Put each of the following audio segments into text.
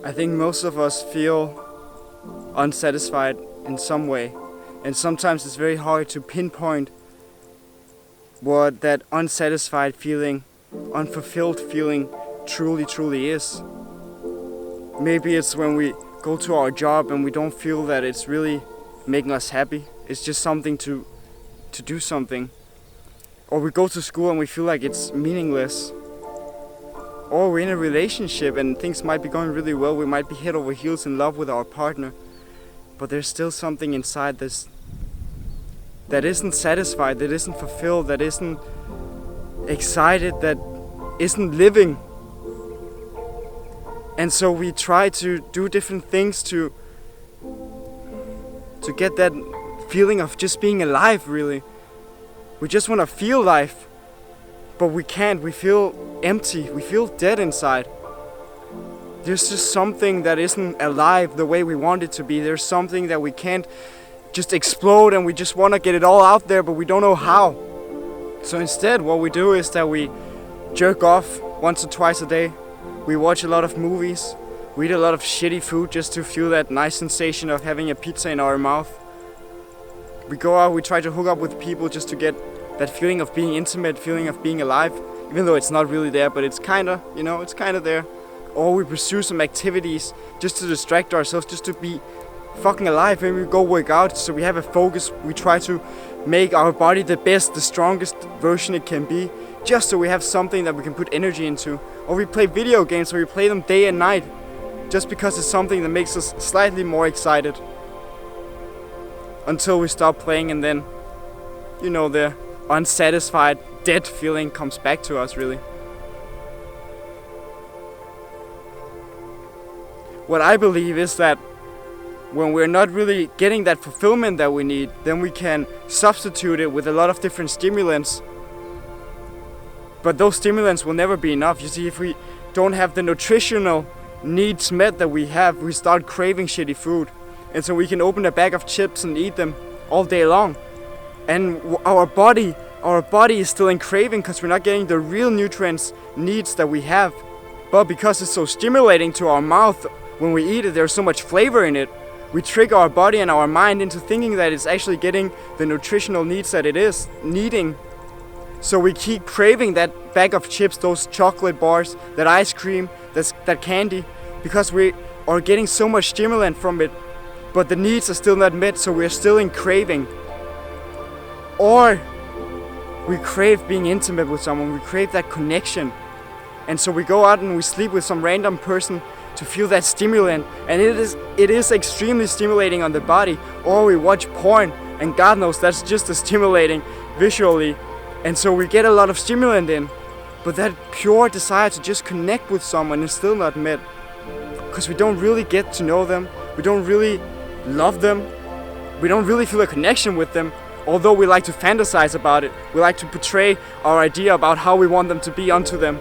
I think most of us feel unsatisfied in some way, and sometimes it's very hard to pinpoint what that unsatisfied feeling, unfulfilled feeling truly is. Maybe it's when we go to our job and we don't feel that it's really making us happy. It's just something to do something. Or we go to school and we feel like it's meaningless. Or we're in a relationship and things might be going really well. We might be head over heels in love with our partner. But there's still something inside this that isn't satisfied, that isn't fulfilled, that isn't excited, that isn't living. And so we try to do different things to get that feeling of just being alive, really. We just want to feel life, but we can't. We feel empty. We feel dead inside. There's just something that isn't alive the way we want it to be. There's something that we can't just explode, and we just want to get it all out there, but we don't know how. So instead, what we do is that we jerk off once or twice a day. We watch a lot of movies. We eat a lot of shitty food just to feel that nice sensation of having a pizza in our mouth. We go out, we try to hook up with people just to get that feeling of being intimate, feeling of being alive, even though it's not really there, but it's kinda, it's kinda there. Or we pursue some activities just to distract ourselves, just to be fucking alive. Maybe we go work out so we have a focus. We try to make our body the best, the strongest version it can be, just so we have something that we can put energy into. Or we play video games, or we play them day and night, just because it's something that makes us slightly more excited. Until we stop playing, and then, the unsatisfied, dead feeling comes back to us, really. What I believe is that when we're not really getting that fulfillment that we need, then we can substitute it with a lot of different stimulants. But those stimulants will never be enough. You see, if we don't have the nutritional needs met that we have, we start craving shitty food. And so we can open a bag of chips and eat them all day long. And our body is still in craving because we're not getting the real nutrients needs that we have. But because it's so stimulating to our mouth, when we eat it, there's so much flavor in it. We trick our body and our mind into thinking that it's actually getting the nutritional needs that it is needing. So we keep craving that bag of chips, those chocolate bars, that ice cream, that candy, because we are getting so much stimulant from it. But the needs are still not met, so we're still in craving. Or we crave being intimate with someone, we crave that connection. And so we go out and we sleep with some random person to feel that stimulant, and it is extremely stimulating on the body. Or we watch porn, and God knows that's just as stimulating visually. And so we get a lot of stimulant in, but that pure desire to just connect with someone is still not met. Because we don't really get to know them, we don't really love them, we don't really feel a connection with them, although we like to fantasize about it. We like to portray our idea about how we want them to be unto them.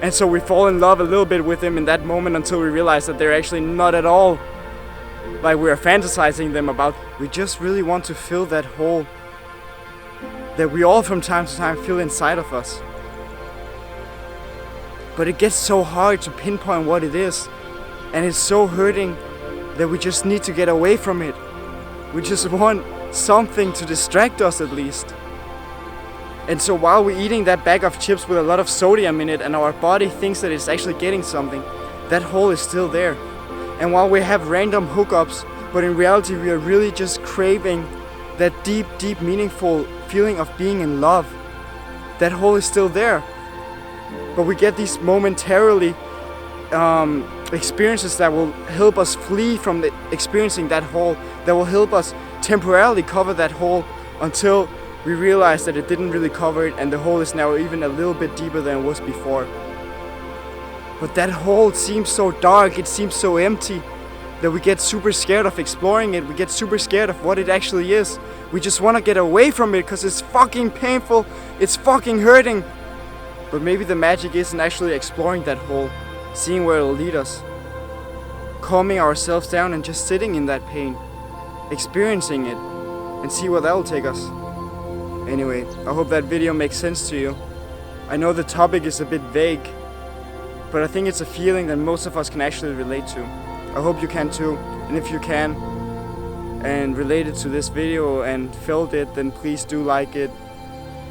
And so we fall in love a little bit with them in that moment until we realize that they're actually not at all like we are fantasizing them about. We just really want to fill that hole that we all from time to time feel inside of us. But it gets so hard to pinpoint what it is, and it's so hurting that we just need to get away from it. We just want something to distract us at least. And so while we're eating that bag of chips with a lot of sodium in it and our body thinks that it's actually getting something, that hole is still there. And while we have random hookups, but in reality we are really just craving that deep, deep, meaningful feeling of being in love, that hole is still there. But we get these momentarily experiences that will help us flee from experiencing that hole, that will help us temporarily cover that hole until we realize that it didn't really cover it, and the hole is now even a little bit deeper than it was before. But that hole seems so dark, it seems so empty, that we get super scared of exploring it. We get super scared of what it actually is. We just want to get away from it because it's fucking painful, it's fucking hurting. But maybe the magic isn't actually exploring that hole, seeing where it'll lead us, calming ourselves down and just sitting in that pain, experiencing it, and see where that'll take us. Anyway, I hope that video makes sense to you. I know the topic is a bit vague, but I think it's a feeling that most of us can actually relate to. I hope you can too, and if you can and related to this video and felt it, then please do like it,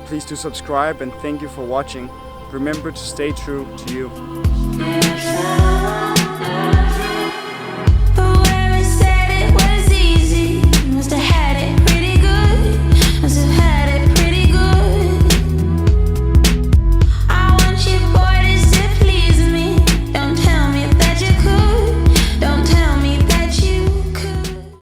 please do subscribe, and thank you for watching. Remember to stay true to you.